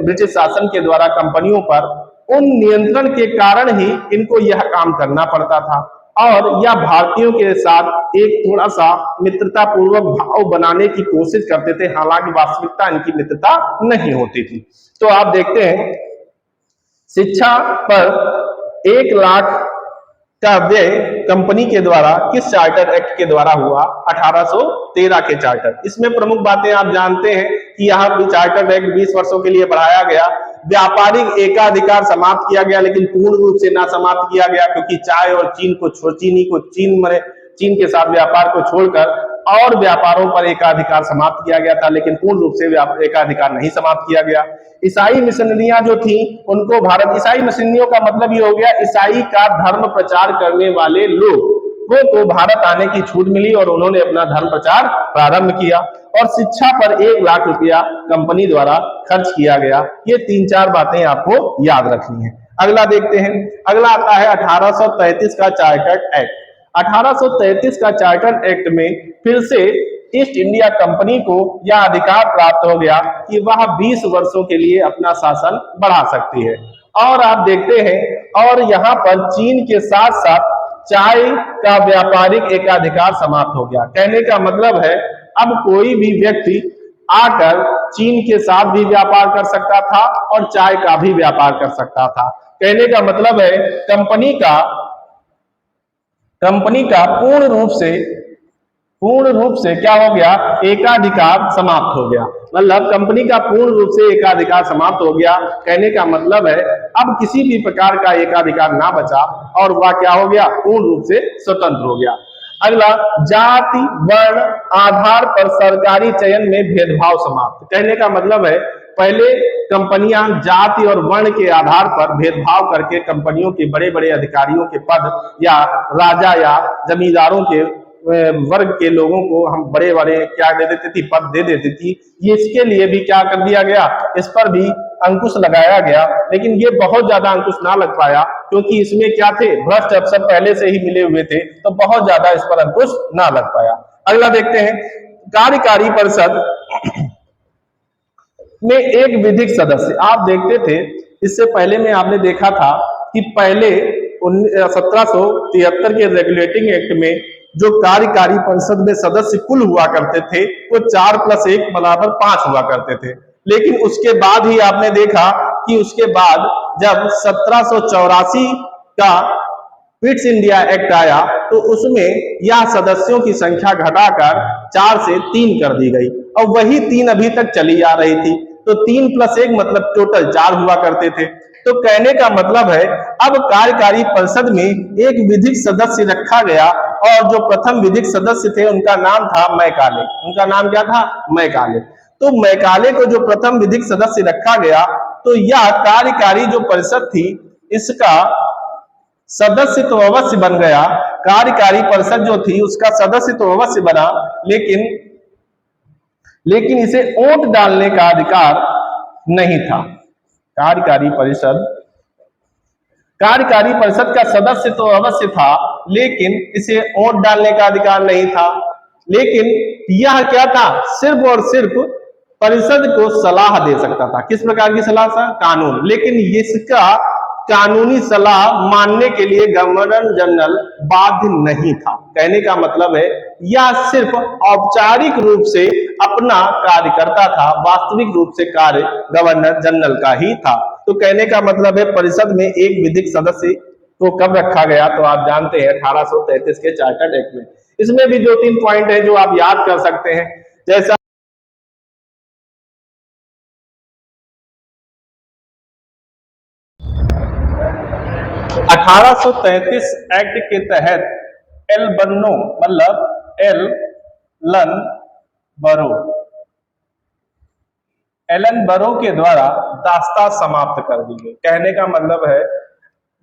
ब्रिटिश शासन के द्वारा कंपनियों पर, उन नियंत्रण के कारण ही इनको यह काम करना पड़ता था, और यह भारतीयों के साथ एक थोड़ा सा मित्रता पूर्वक भाव बनाने की कोशिश करते थे। हालांकि वास्तविकता इनकी मित्रता नहीं होती थी। तो आप देखते हैं शिक्षा पर 1 लाख का व्यय कंपनी के द्वारा किस चार्टर एक्ट के द्वारा हुआ? 1813 के चार्टर। इसमें प्रमुख बातें आप जानते हैं कि यहाँ भी चार्टर एक्ट 20 वर्षों के लिए बढ़ाया गया। व्यापारिक एकाधिकार समाप्त किया गया, लेकिन पूर्ण रूप से ना समाप्त किया गया, क्योंकि चाय और चीनी चीन के साथ व्यापार को छोड़कर और व्यापारों पर एकाधिकार समाप्त किया गया था, लेकिन पूर्ण रूप से एकाधिकार नहीं समाप्त किया गया। ईसाई मिशनरियां जो थी उनको भारत, ईसाई मिशनरियों का मतलब ये हो गया ईसाई का धर्म प्रचार करने वाले लोग को भारत आने की छूट मिली और उन्होंने अपना धर्म प्रचार प्रारंभ किया और शिक्षा पर 1 लाख रुपया कंपनी द्वारा खर्च किया गया। ये 3-4 बातें आपको याद रखनी है। अगला देखते हैं, अगला आता है 1833 का चार्टर्ड एक्ट। 1833 का चार्टर्ड एक्ट में फिर से ईस्ट इंडिया कंपनी को यह अधिकार प्राप्त हो गया कि वह 20 वर्षों के लिए अपना शासन बढ़ा सकती है। और आप देखते हैं, और यहाँ पर चीन के साथ साथ चाय का व्यापारिक एकाधिकार समाप्त हो गया। कहने का मतलब है अब कोई भी व्यक्ति आकर चीन के साथ भी व्यापार कर सकता था और चाय का भी व्यापार कर सकता था। कहने का मतलब है कंपनी का पूर्ण रूप से क्या हो गया, एकाधिकार समाप्त हो गया। मतलब कंपनी का पूर्ण रूप से एकाधिकार समाप्त हो गया। कहने का मतलब है अब किसी भी प्रकार का एकाधिकार ना बचा और वह क्या हो गया, पूर्ण रूप से स्वतंत्र हो गया। अगला, जाति वर्ण आधार पर सरकारी चयन में भेदभाव समाप्त। कहने का मतलब है पहले कंपनियां जाति और वर्ण के आधार पर भेदभाव करके कंपनियों के बड़े बड़े अधिकारियों के पद या राजा या जमींदारों के वर्ग के लोगों को हम बड़े बड़े क्या दे देती थी, पद दे देती थी। ये इसके लिए भी क्या कर दिया गया, इस पर भी अंकुश लगाया गया, लेकिन ये बहुत ज्यादा अंकुश ना लग पाया क्योंकि इसमें क्या थे, भ्रष्ट अफसर पहले से ही मिले हुए थे, तो बहुत ज्यादा इस पर अंकुश ना लग पाया। अगला देखते हैं, कार्यकारी परिषद में एक विधिक सदस्य। आप देखते थे इससे पहले में आपने देखा था कि पहले 1773 के रेगुलेटिंग एक्ट में जो कार्यकारी परिषद में सदस्य कुल हुआ करते थे वो 4+1 बराबर 5 हुआ करते थे। लेकिन उसके बाद ही आपने देखा कि उसके बाद जब 1784 का फिट्स इंडिया एक्ट आया तो उसमें यह सदस्यों की संख्या घटाकर 4 से 3 कर दी गई और वही 3 अभी तक चली आ रही थी। तो 3+1 मतलब टोटल 4 हुआ करते थे। तो कहने का मतलब है अब कार्यकारी परिषद में एक विधिक सदस्य रखा गया और जो प्रथम विधिक सदस्य थे उनका नाम था मैकाले। उनका नाम क्या था, मैकाले। तो मैकाले को जो प्रथम विधिक सदस्य रखा गया तो यह कार्यकारी जो परिषद थी इसका सदस्य तो अवश्य बन गया, कार्यकारी परिषद जो थी उसका सदस्य तो अवश्य बना, लेकिन इसे वोट डालने का अधिकार नहीं था। कार्यकारी परिषद का सदस्य तो अवश्य था लेकिन इसे वोट डालने का अधिकार नहीं था। लेकिन यह क्या था, सिर्फ और सिर्फ परिषद को सलाह दे सकता था। किस प्रकार की सलाह था, कानून। लेकिन इसका कानूनी सलाह मानने के लिए गवर्नर जनरल बाध्य नहीं था। कहने का मतलब है यह सिर्फ औपचारिक रूप से अपना कार्य करता था, वास्तविक रूप से कार्य गवर्नर जनरल का ही था। तो कहने का मतलब है परिषद में एक विधिक सदस्य को कब रखा गया, तो आप जानते हैं 1833 के चार्टर्ड एक्ट में। इसमें भी 2-3 पॉइंट है जो आप याद कर सकते हैं, जैसा 1833 एक्ट के तहत एल्बर्नो मतलब एलन बरो के द्वारा दास्ता समाप्त कर दी गई। कहने का मतलब है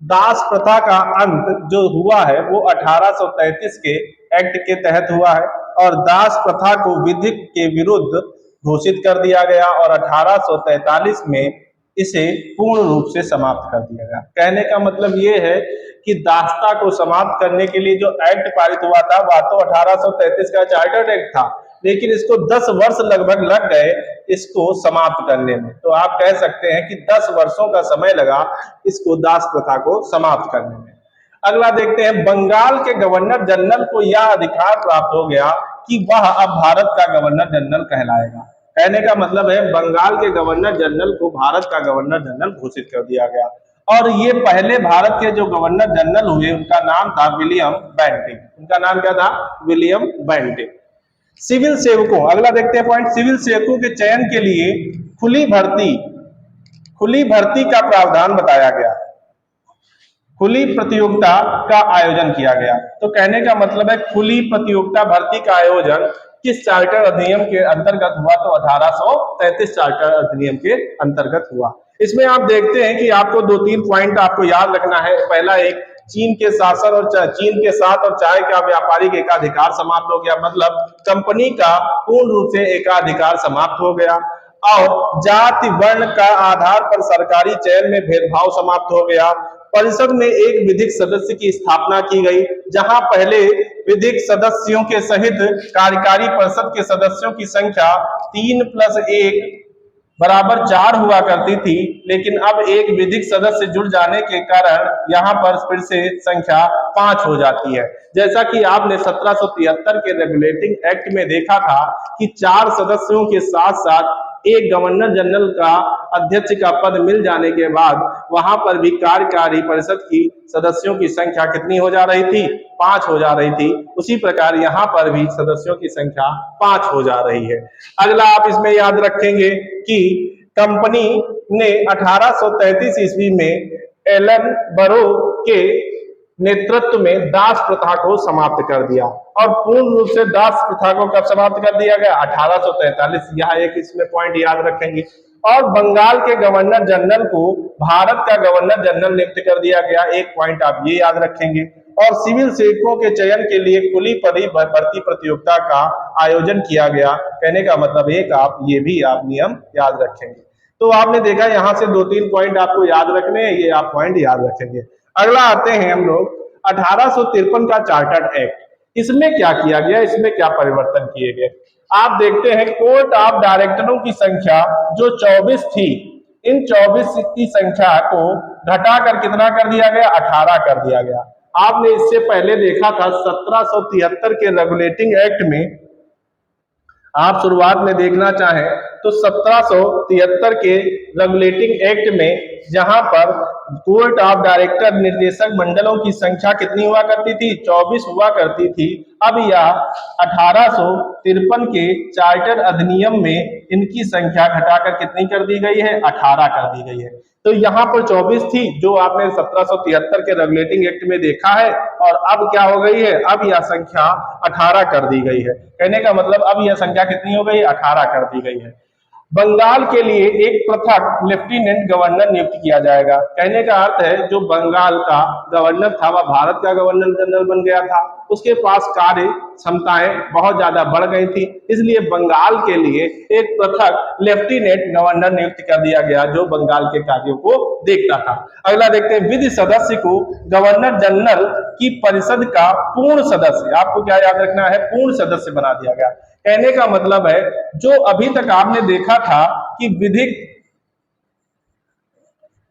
दास प्रथा का अंत जो हुआ है वो 1833 के एक्ट के तहत हुआ है और दास प्रथा को विधिक के विरुद्ध घोषित कर दिया गया और 1843 में इसे पूर्ण रूप से समाप्त कर दिया गया। कहने का मतलब ये है कि दास्ता को समाप्त करने के लिए जो एक्ट पारित हुआ था वह तो 1833 का चार्टर्ड एक्ट था, लेकिन इसको 10 वर्ष लगभग लग गए इसको समाप्त करने में। तो आप कह सकते हैं कि 10 वर्षों का समय लगा इसको दास प्रथा को समाप्त करने में। अगला देखते हैं, बंगाल के गवर्नर जनरल को यह अधिकार प्राप्त हो गया कि वह अब भारत का गवर्नर जनरल कहलाएगा। कहने का मतलब है बंगाल के गवर्नर जनरल को भारत का गवर्नर जनरल घोषित कर दिया गया और ये पहले भारत के जो गवर्नर जनरल हुए उनका नाम था विलियम बेंटिंक। उनका नाम क्या था, विलियम बेंटिंक। सिविल सेवकों, अगला देखते हैं पॉइंट, सिविल सेवकों के चयन के लिए खुली भर्ती का प्रावधान बताया गया। खुली प्रतियोगिता का आयोजन किया गया। तो कहने का मतलब है खुली प्रतियोगिता भर्ती का आयोजन किस चार्टर अधिनियम के अंतर्गत हुआ? तो 1833 चार्टर अधिनियम के अंतर्गत हुआ। इसमें आप देखते हैं कि आपको 2-3 पॉइंट आपको याद रखना है। पहला एक, चीन के शासन और चीन के साथ और चाय का व्यापारिक एकाधिकार समाप्त हो गया, मतलब कंपनी का पूर्ण रूप से एकाधिकार समाप्त हो गया। और जाति वर्ण का आधार पर सरकारी चयन में भेदभाव समाप्त हो गया। परिषद में एक विधिक सदस्य की स्थापना की गई, जहां पहले विधिक सदस्यों के सहित कार्यकारी परिषद के सदस्यों की संख्या 3+1 बराबर 4 हुआ करती थी, लेकिन अब एक विधिक सदस्य जुड़ जाने के कारण यहाँ पर फिर से संख्या 5 हो जाती है। जैसा कि आपने 1773 के रेगुलेटिंग एक्ट में देखा था कि 4 सदस्यों के साथ साथ एक गवर्नर जनरल का अध्यक्ष का पद मिल जाने के बाद वहां पर भी कार्यकारी परिषद की सदस्यों की संख्या कितनी हो जा रही थी? 5 हो जा रही थी। उसी प्रकार यहाँ पर भी सदस्यों की संख्या 5 हो जा रही है। अगला आप इसमें याद रखेंगे कि कंपनी ने 1833 ईस्वी में एलन बरो के नेतृत्व में दास प्रथा को समाप्त कर दिया। और पूर्ण रूप से दास प्रथा को कब समाप्त कर दिया गया? 1843। यह एक इसमें पॉइंट याद रखेंगे। और बंगाल के गवर्नर जनरल को भारत का गवर्नर जनरल नियुक्त कर दिया गया। एक पॉइंट आप ये याद रखेंगे। और सिविल सेवकों के चयन के लिए खुली भर्ती प्रतियोगिता का आयोजन किया गया। कहने का मतलब एक आप ये भी आप नियम याद रखेंगे। तो आपने देखा यहाँ से 2-3 पॉइंट आपको याद रखने हैं, ये आप पॉइंट याद रखेंगे। अगला आते हैं हम लोग 1853 का चार्टर्ड एक्ट। इसमें क्या किया गया, इसमें क्या परिवर्तन किए गए? आप देखते हैं कोर्ट ऑफ डायरेक्टरों की संख्या जो 24 थी, इन 24 की संख्या को घटाकर कितना कर दिया गया? 18 कर दिया गया। आपने इससे पहले देखा था 1773 के रेगुलेटिंग एक्ट में, आप शुरुआत में देखना चाहें तो 1773 के रेगुलेटिंग एक्ट में जहां पर कोर्ट ऑफ डायरेक्टर निर्देशक मंडलों की संख्या कितनी हुआ करती थी? 24 हुआ करती थी। अब यह 1853 के चार्टर अधिनियम में इनकी संख्या घटाकर कितनी कर दी गई है? 18 कर दी गई है। तो यहाँ पर 24 थी जो आपने 1773 के रेगुलेटिंग एक्ट में देखा है, और अब क्या हो गई है? अब यह संख्या 18 कर दी गई है। कहने का मतलब अब यह संख्या कितनी हो गई? 18 कर दी गई है। बंगाल के लिए एक पृथक लेफ्टिनेंट गवर्नर नियुक्त किया जाएगा। कहने का अर्थ है जो बंगाल का गवर्नर था वह भारत का गवर्नर जनरल बन गया था, उसके पास कार्य क्षमताएं बहुत ज्यादा बढ़ गई थी, इसलिए बंगाल के लिए एक पृथक लेफ्टिनेंट गवर्नर नियुक्त कर दिया गया जो बंगाल के कार्यों को देखता था। अगला देखते हैं, विधि सदस्य को गवर्नर जनरल की परिषद का पूर्ण सदस्य, आपको क्या याद रखना है? पूर्ण सदस्य बना दिया गया। कहने का मतलब है जो अभी तक आपने देखा था कि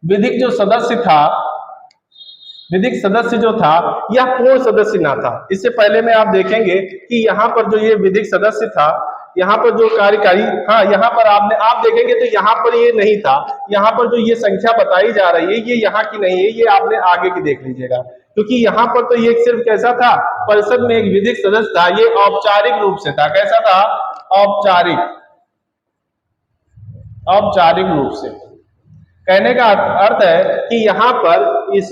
विधिक जो सदस्य था, विधिक सदस्य जो था यह पूर्ण सदस्य ना था। इससे पहले में आप देखेंगे कि यहाँ पर जो ये विधिक सदस्य था, यहाँ पर जो कार्यकारी, हाँ यहाँ पर आप देखेंगे तो यहाँ पर ये नहीं था। यहाँ पर जो ये संख्या बताई जा रही है ये यहाँ की नहीं है, ये आपने आगे की देख लीजिएगा, क्योंकि यहाँ पर तो ये सिर्फ कैसा था? परिषद में एक विधिक सदस्य था, ये औपचारिक रूप से था। कैसा था? औपचारिक रूप से। कहने का अर्थ है कि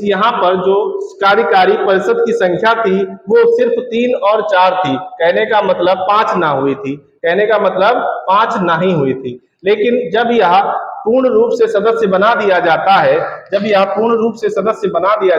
यहाँ पर जो कार्यकारी परिषद की संख्या थी वो सिर्फ 3 और 4 थी। कहने का मतलब 5 ना हुई थी। कहने का मतलब 5 नहीं हुई थी। लेकिन जब यह पूर्ण रूप से सदस्य बना दिया जाता है, जब यह पूर्ण रूप से सदस्य बना दिया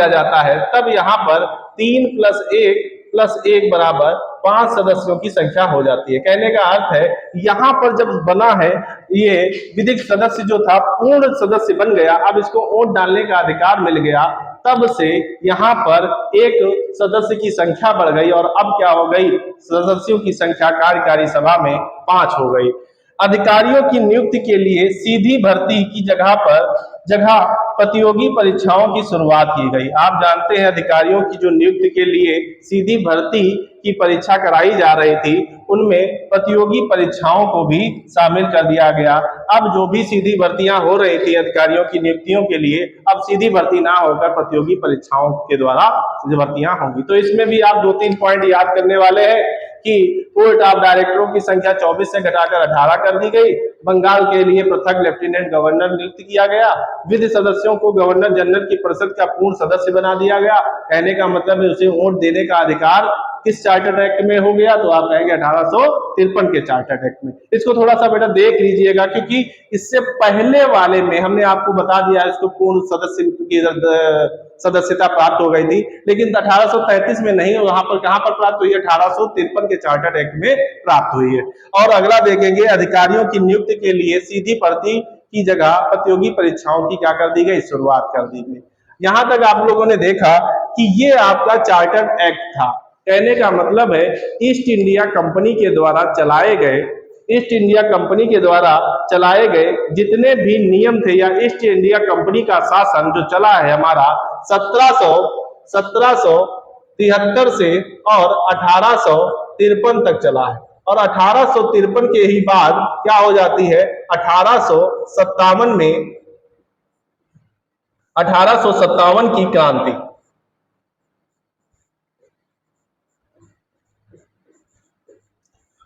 जाता है, तब यहाँ पर 3+1+1 बराबर 5 सदस्यों की संख्या हो जाती है। कहने का अर्थ है यहाँ पर जब बना है ये विधिक सदस्य जो था पूर्ण सदस्य बन गया, अब इसको वोट डालने का अधिकार मिल गया, तब से यहाँ पर एक सदस्य की संख्या बढ़ गई और अब क्या हो गई? सदस्यों की संख्या कार्यकारी सभा में 5 हो गई। अधिकारियों की नियुक्ति के लिए सीधी भर्ती की जगह प्रतियोगी परीक्षाओं की शुरुआत की गई। आप जानते हैं अधिकारियों की जो नियुक्ति के लिए सीधी भर्ती की परीक्षा कराई जा रही थी, उनमें प्रतियोगी परीक्षाओं को भी शामिल कर दिया गया। अब जो भी सीधी भर्तियां हो रही थी अधिकारियों की नियुक्तियों के लिए, अब सीधी भर्ती ना होकर प्रतियोगी परीक्षाओं के द्वारा भर्तियां होंगी। तो इसमें भी आप 2-3 पॉइंट याद करने वाले हैं कि कोर्ट ऑफ डायरेक्टरों की संख्या 24 से घटाकर 18 कर दी गई। बंगाल के लिए पृथक लेफ्टिनेंट गवर्नर नियुक्त किया गया। विधि सदस्यों को गवर्नर जनरल की परिषद का पूर्ण सदस्य बना दिया गया। कहने का मतलब है उसे वोट देने का अधिकार किस चार्टर्ड एक्ट में हो गया, तो आप कहेंगे 1853 के चार्टर्ड एक्ट में। इसको थोड़ा सा बेटा देख लीजिएगा, क्योंकि इससे पहले वाले में हमने आपको बता दिया इसको पूर्ण सदस्य की सदस्यता प्राप्त हो गई थी, लेकिन 1833 में नहीं, वहां पर कहां पर प्राप्त हुई है, 1853 के चार्टर्ड एक्ट में प्राप्त हुई है। और अगला देखेंगे, अधिकारियों की नियुक्ति के लिए सीधी भर्ती की जगह प्रतियोगी परीक्षाओं की क्या कर दी गई, शुरुआत कर दी गई। यहां तक आप लोगों ने देखा कि ये आपका चार्टर्ड एक्ट था। कहने का मतलब है ईस्ट इंडिया कंपनी के द्वारा चलाए गए, ईस्ट इंडिया कंपनी के द्वारा चलाए गए जितने भी नियम थे, या ईस्ट इंडिया कंपनी का शासन जो चला है हमारा 1773 से और 1853 तक चला है। और 1853 के ही बाद क्या हो जाती है, 1857 में 1857 की क्रांति,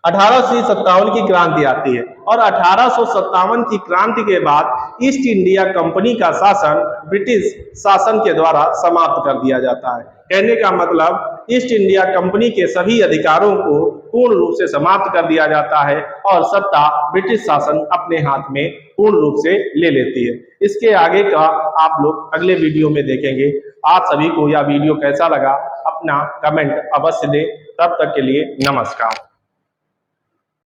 1857 की क्रांति आती है। और 1857 की क्रांति के बाद ईस्ट इंडिया कंपनी का शासन ब्रिटिश शासन के द्वारा समाप्त कर दिया जाता है। कहने का मतलब ईस्ट इंडिया कंपनी के सभी अधिकारों को पूर्ण रूप से समाप्त कर दिया जाता है और सत्ता ब्रिटिश शासन अपने हाथ में पूर्ण रूप से ले लेती है। इसके आगे का आप लोग अगले वीडियो में देखेंगे। आप सभी को यह वीडियो कैसा लगा अपना कमेंट अवश्य दें। तब तक के लिए नमस्कार।